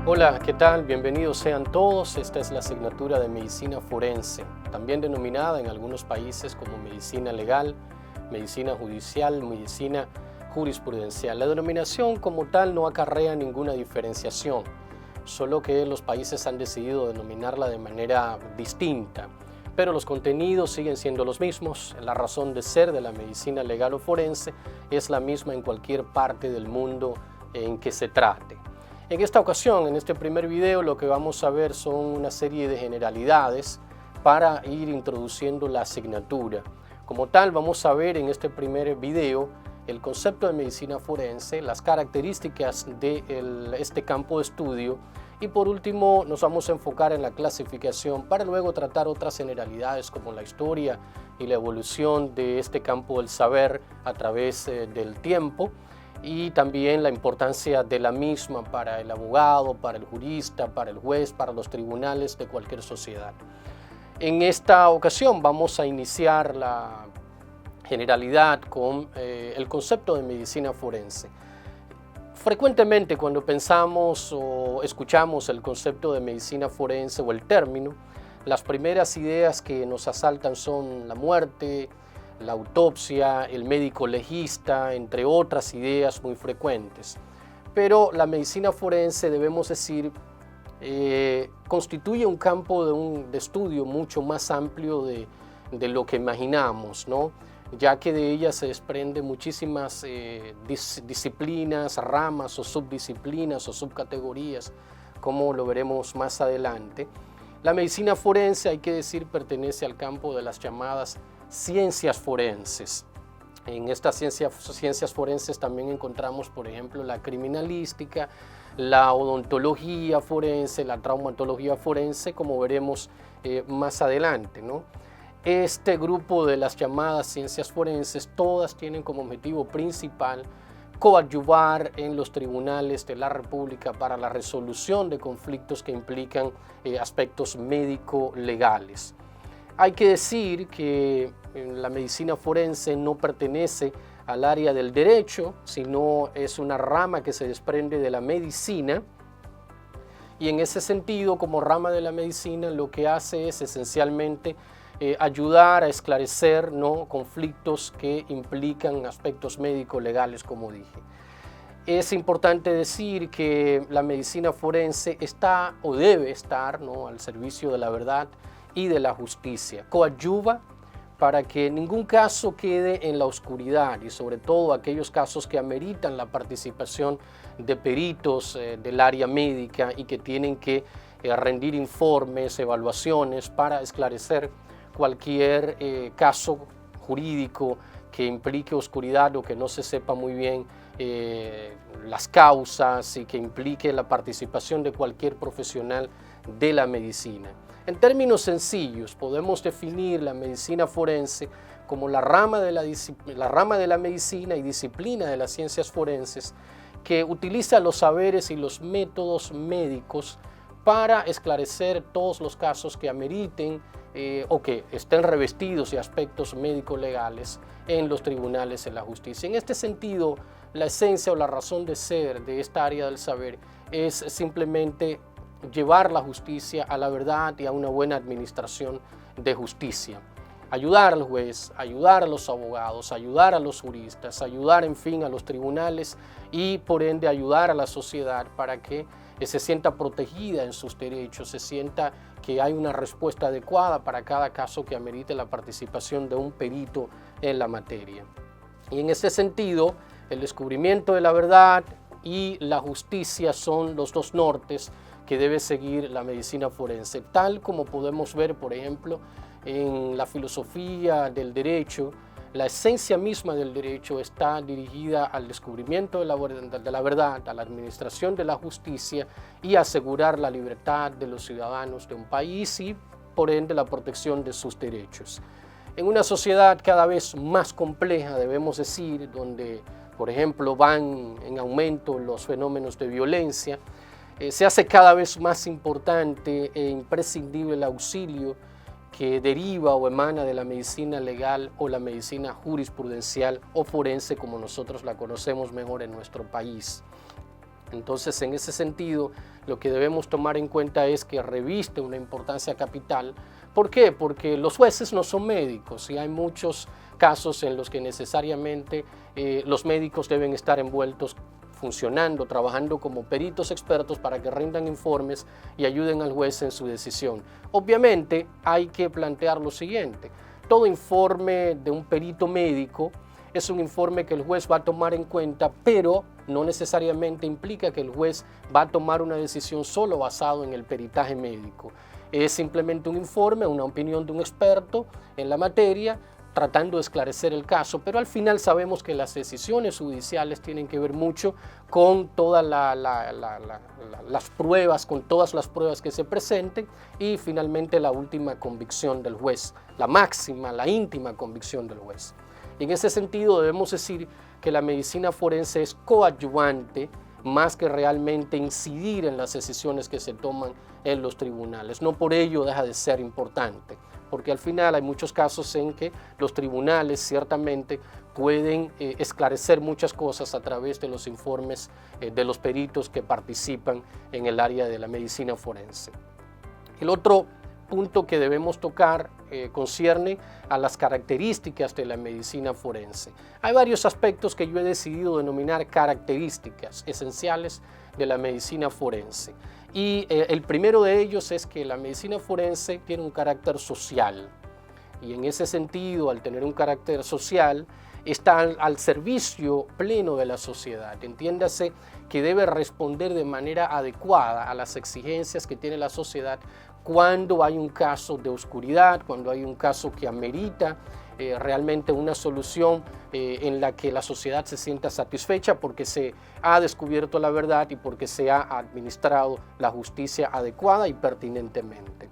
Hola, ¿qué tal? Bienvenidos sean todos. Esta es la asignatura de Medicina Forense, también denominada en algunos países como Medicina Legal, Medicina Judicial, Medicina Jurisprudencial. La denominación como tal no acarrea ninguna diferenciación, solo que los países han decidido denominarla de manera distinta, pero los contenidos siguen siendo los mismos. La razón de ser de la medicina legal o forense es la misma en cualquier parte del mundo en que se trate. En esta ocasión, en este primer video, lo que vamos a ver son una serie de generalidades para ir introduciendo la asignatura. Como tal, vamos a ver en este primer video el concepto de medicina forense, las características de este campo de estudio y por último nos vamos a enfocar en la clasificación para luego tratar otras generalidades como la historia y la evolución de este campo del saber a través del tiempo, y también la importancia de la misma para el abogado, para el jurista, para el juez, para los tribunales de cualquier sociedad. En esta ocasión vamos a iniciar la generalidad con el concepto de medicina forense. Frecuentemente cuando pensamos o escuchamos el concepto de medicina forense o el término, las primeras ideas que nos asaltan son la muerte, la autopsia, el médico legista, entre otras ideas muy frecuentes. Pero la medicina forense, debemos decir, constituye un campo de estudio mucho más amplio de lo que imaginamos, ¿no? Ya que de ella se desprenden muchísimas disciplinas, ramas o subdisciplinas o subcategorías, como lo veremos más adelante. La medicina forense, hay que decir, pertenece al campo de las llamadas ciencias forenses. En estas ciencias forenses también encontramos, por ejemplo, la criminalística, la odontología forense, la traumatología forense, como veremos más adelante, ¿no? Este grupo de las llamadas ciencias forenses, todas tienen como objetivo principal coadyuvar en los tribunales de la República para la resolución de conflictos que implican aspectos médico-legales. Hay que decir que la medicina forense no pertenece al área del derecho, sino es una rama que se desprende de la medicina, y en ese sentido, como rama de la medicina, lo que hace es esencialmente ayudar a esclarecer, ¿no?, conflictos que implican aspectos médico-legales, como dije. Es importante decir que la medicina forense está o debe estar, ¿no?, al servicio de la verdad y de la justicia. Coadyuva para que ningún caso quede en la oscuridad, y sobre todo aquellos casos que ameritan la participación de peritos del área médica y que tienen que rendir informes, evaluaciones para esclarecer cualquier caso jurídico que implique oscuridad o que no se sepa muy bien las causas, y que implique la participación de cualquier profesional de la medicina. En términos sencillos, podemos definir la medicina forense como la rama de la medicina y disciplina de las ciencias forenses que utiliza los saberes y los métodos médicos para esclarecer todos los casos que ameriten o que estén revestidos de aspectos médico-legales en los tribunales de la justicia. En este sentido, la esencia o la razón de ser de esta área del saber es simplemente llevar la justicia a la verdad y a una buena administración de justicia. Ayudar al juez, ayudar a los abogados, ayudar a los juristas, ayudar, en fin, a los tribunales y, por ende, ayudar a la sociedad para que se sienta protegida en sus derechos, se sienta que hay una respuesta adecuada para cada caso que amerite la participación de un perito en la materia. Y en este sentido, el descubrimiento de la verdad y la justicia son los dos nortes que debe seguir la medicina forense, tal como podemos ver, por ejemplo, en la filosofía del derecho. La esencia misma del derecho está dirigida al descubrimiento de la verdad, a la administración de la justicia y a asegurar la libertad de los ciudadanos de un país y, por ende, la protección de sus derechos. En una sociedad cada vez más compleja, debemos decir, donde, por ejemplo, van en aumento los fenómenos de violencia, se hace cada vez más importante e imprescindible el auxilio que deriva o emana de la medicina legal o la medicina jurisprudencial o forense, como nosotros la conocemos mejor en nuestro país. Entonces, en ese sentido, lo que debemos tomar en cuenta es que reviste una importancia capital. ¿Por qué? Porque los jueces no son médicos y hay muchos casos en los que necesariamente los médicos deben estar envueltos funcionando, trabajando como peritos expertos para que rindan informes y ayuden al juez en su decisión. Obviamente hay que plantear lo siguiente: todo informe de un perito médico es un informe que el juez va a tomar en cuenta, pero no necesariamente implica que el juez va a tomar una decisión solo basado en el peritaje médico. Es simplemente un informe, una opinión de un experto en la materia, tratando de esclarecer el caso, pero al final sabemos que las decisiones judiciales tienen que ver mucho con todas las pruebas, con todas las pruebas que se presenten y finalmente la última convicción del juez, la máxima, la íntima convicción del juez. En ese sentido debemos decir que la medicina forense es coadyuvante más que realmente incidir en las decisiones que se toman en los tribunales. No por ello deja de ser importante, porque al final hay muchos casos en que los tribunales ciertamente pueden esclarecer muchas cosas a través de los informes de los peritos que participan en el área de la medicina forense. El otro punto que debemos tocar concierne a las características de la medicina forense. Hay varios aspectos que yo he decidido denominar características esenciales de la medicina forense. Y el primero de ellos es que la medicina forense tiene un carácter social. Y en ese sentido, al tener un carácter social, está al servicio pleno de la sociedad. Entiéndase que debe responder de manera adecuada a las exigencias que tiene la sociedad cuando hay un caso de oscuridad, cuando hay un caso que amerita realmente una solución en la que la sociedad se sienta satisfecha porque se ha descubierto la verdad y porque se ha administrado la justicia adecuada y pertinentemente.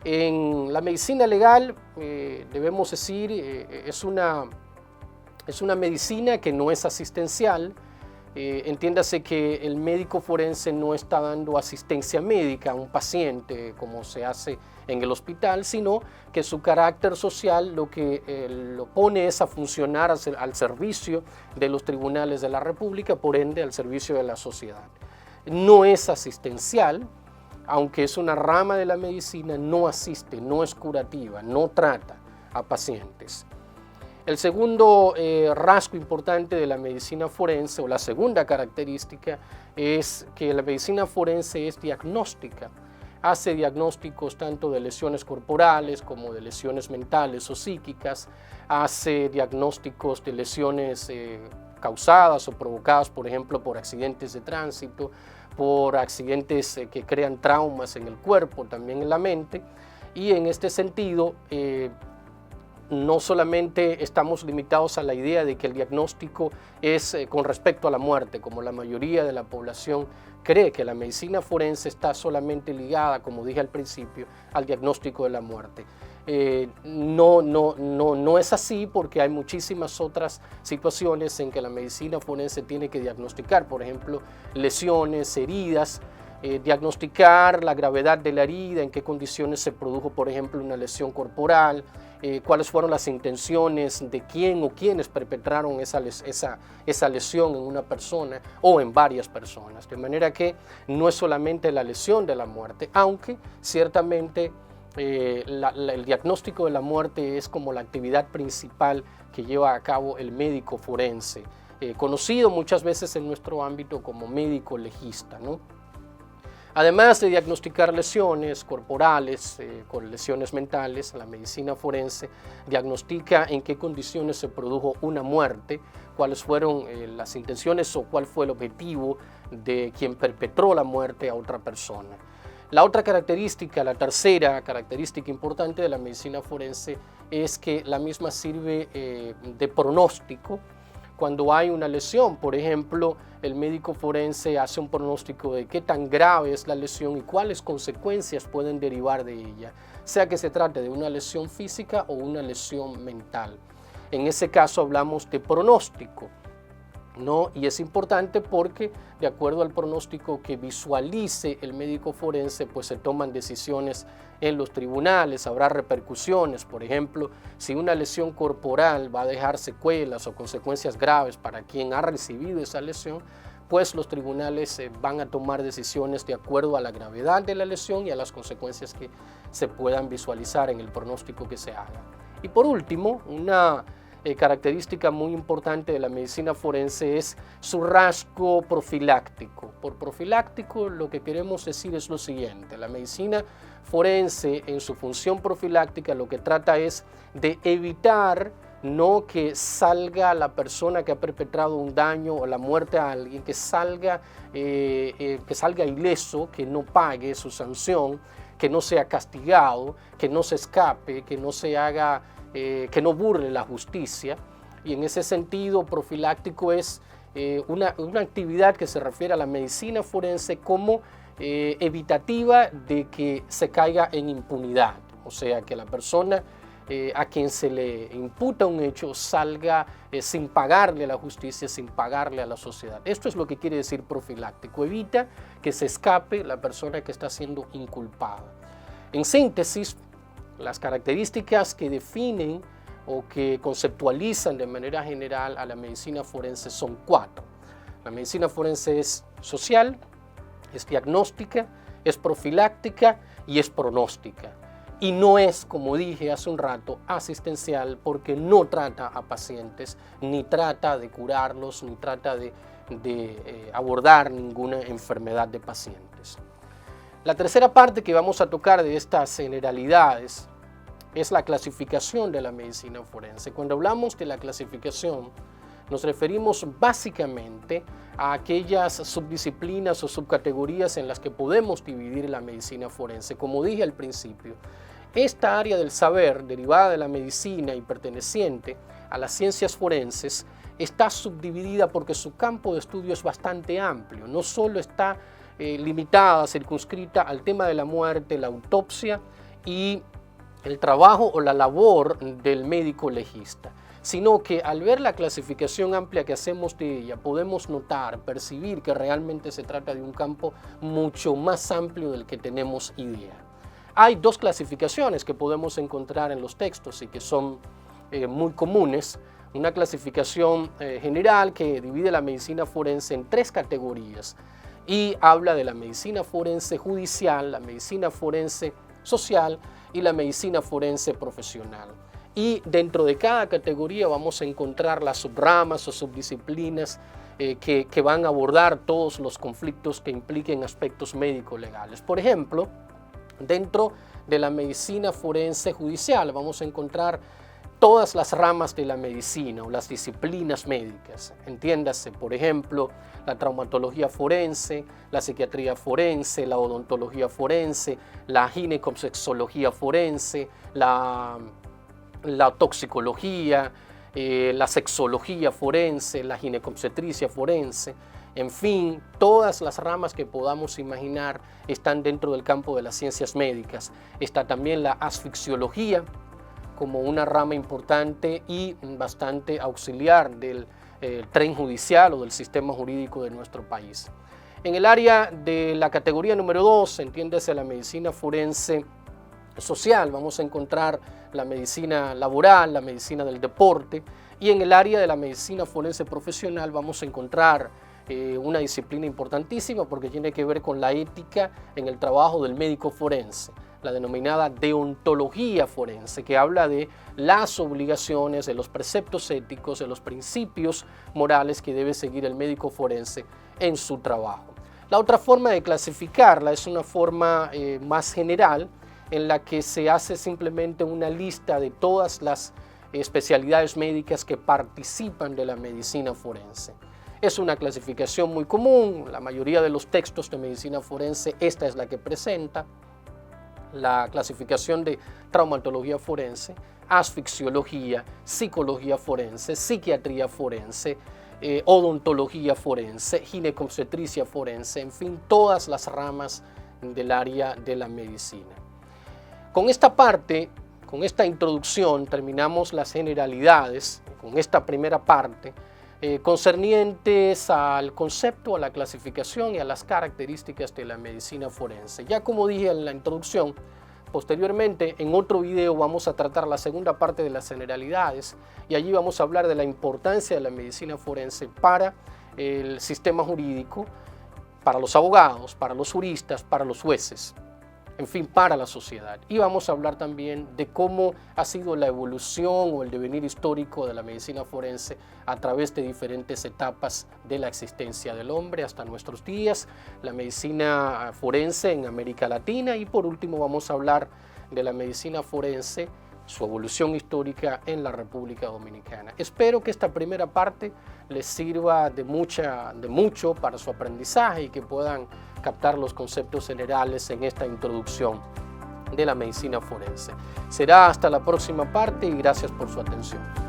En la medicina legal, debemos decir, es una medicina que no es asistencial. Entiéndase que el médico forense no está dando asistencia médica a un paciente como se hace en el hospital, sino que su carácter social lo que lo pone es a funcionar al servicio de los tribunales de la República, por ende al servicio de la sociedad. No es asistencial, aunque es una rama de la medicina, no asiste, no es curativa, no trata a pacientes. El segundo rasgo importante de la medicina forense, o la segunda característica, es que la medicina forense es diagnóstica. Hace diagnósticos tanto de lesiones corporales como de lesiones mentales o psíquicas, hace diagnósticos de lesiones causadas o provocadas, por ejemplo, por accidentes de tránsito, por accidentes que crean traumas en el cuerpo, también en la mente, y en este sentido, no solamente estamos limitados a la idea de que el diagnóstico es con respecto a la muerte, como la mayoría de la población cree que la medicina forense está solamente ligada, como dije al principio, al diagnóstico de la muerte. No es así, porque hay muchísimas otras situaciones en que la medicina forense tiene que diagnosticar, por ejemplo, lesiones, heridas, diagnosticar la gravedad de la herida, en qué condiciones se produjo, por ejemplo, una lesión corporal, cuáles fueron las intenciones de quién o quiénes perpetraron esa lesión en una persona o en varias personas. De manera que no es solamente la lesión de la muerte, aunque ciertamente el diagnóstico de la muerte es como la actividad principal que lleva a cabo el médico forense, conocido muchas veces en nuestro ámbito como médico legista, ¿no? Además de diagnosticar lesiones corporales, con lesiones mentales, la medicina forense diagnostica en qué condiciones se produjo una muerte, cuáles fueron las intenciones o cuál fue el objetivo de quien perpetró la muerte a otra persona. La otra característica, la tercera característica importante de la medicina forense es que la misma sirve de pronóstico. Cuando hay una lesión, por ejemplo, el médico forense hace un pronóstico de qué tan grave es la lesión y cuáles consecuencias pueden derivar de ella, sea que se trate de una lesión física o una lesión mental. En ese caso hablamos de pronóstico, ¿no? Y es importante porque de acuerdo al pronóstico que visualice el médico forense, pues se toman decisiones en los tribunales, habrá repercusiones. Por ejemplo, si una lesión corporal va a dejar secuelas o consecuencias graves para quien ha recibido esa lesión, pues los tribunales van a tomar decisiones de acuerdo a la gravedad de la lesión y a las consecuencias que se puedan visualizar en el pronóstico que se haga. Y por último, una característica muy importante de la medicina forense es su rasgo profiláctico. Por profiláctico lo que queremos decir es lo siguiente: la medicina forense en su función profiláctica lo que trata es de evitar no que salga la persona que ha perpetrado un daño o la muerte a alguien, que salga ileso, que no pague su sanción, que no sea castigado, que no se escape, que no se haga, que no burle la justicia. Y en ese sentido, profiláctico es una actividad que se refiere a la medicina forense como evitativa de que se caiga en impunidad, o sea, que la persona a quien se le imputa un hecho salga sin pagarle a la justicia, sin pagarle a la sociedad. Esto es lo que quiere decir profiláctico: evita que se escape la persona que está siendo inculpada. En síntesis, las características que definen o que conceptualizan de manera general a la medicina forense son 4. La medicina forense es social, es diagnóstica, es profiláctica y es pronóstica. Y no es, como dije hace un rato, asistencial, porque no trata a pacientes, ni trata de curarlos, ni trata de abordar ninguna enfermedad de pacientes. La tercera parte que vamos a tocar de estas generalidades es la clasificación de la medicina forense. Cuando hablamos de la clasificación, nos referimos básicamente a aquellas subdisciplinas o subcategorías en las que podemos dividir la medicina forense. Como dije al principio, esta área del saber, derivada de la medicina y perteneciente a las ciencias forenses, está subdividida porque su campo de estudio es bastante amplio. No solo está limitada, circunscrita al tema de la muerte, la autopsia y el trabajo o la labor del médico legista, sino que al ver la clasificación amplia que hacemos de ella, podemos notar, percibir que realmente se trata de un campo mucho más amplio del que tenemos idea. Hay 2 clasificaciones que podemos encontrar en los textos y que son muy comunes. Una clasificación general que divide la medicina forense en 3 categorías y habla de la medicina forense judicial, la medicina forense social y la medicina forense profesional. Y dentro de cada categoría vamos a encontrar las subramas o subdisciplinas que van a abordar todos los conflictos que impliquen aspectos médico-legales. Por ejemplo, dentro de la medicina forense judicial vamos a encontrar todas las ramas de la medicina o las disciplinas médicas. Entiéndase, por ejemplo, la traumatología forense, la psiquiatría forense, la odontología forense, la ginecosexología forense, la toxicología, la sexología forense, la ginecobstetricia forense. En fin, todas las ramas que podamos imaginar están dentro del campo de las ciencias médicas. Está también la asfixiología como una rama importante y bastante auxiliar del tren judicial o del sistema jurídico de nuestro país. En el área de la categoría número 2, entiéndase la medicina forense social, vamos a encontrar la medicina laboral, la medicina del deporte, y en el área de la medicina forense profesional vamos a encontrar una disciplina importantísima porque tiene que ver con la ética en el trabajo del médico forense, la denominada deontología forense, que habla de las obligaciones, de los preceptos éticos, de los principios morales que debe seguir el médico forense en su trabajo. La otra forma de clasificarla es una forma más general, en la que se hace simplemente una lista de todas las especialidades médicas que participan de la medicina forense. Es una clasificación muy común, la mayoría de los textos de medicina forense, esta es la que presenta: la clasificación de traumatología forense, asfixiología, psicología forense, psiquiatría forense, odontología forense, ginecobstetricia forense, en fin, todas las ramas del área de la medicina. Con esta parte, con esta introducción, terminamos las generalidades, con esta primera parte, concernientes al concepto, a la clasificación y a las características de la medicina forense. Ya como dije en la introducción, posteriormente en otro video vamos a tratar la segunda parte de las generalidades y allí vamos a hablar de la importancia de la medicina forense para el sistema jurídico, para los abogados, para los juristas, para los jueces, en fin, para la sociedad. Y vamos a hablar también de cómo ha sido la evolución o el devenir histórico de la medicina forense a través de diferentes etapas de la existencia del hombre hasta nuestros días, la medicina forense en América Latina, y por último vamos a hablar de la medicina forense, su evolución histórica en la República Dominicana. Espero que esta primera parte les sirva de mucho para su aprendizaje y que puedan captar los conceptos generales en esta introducción de la medicina forense. Será hasta la próxima parte y gracias por su atención.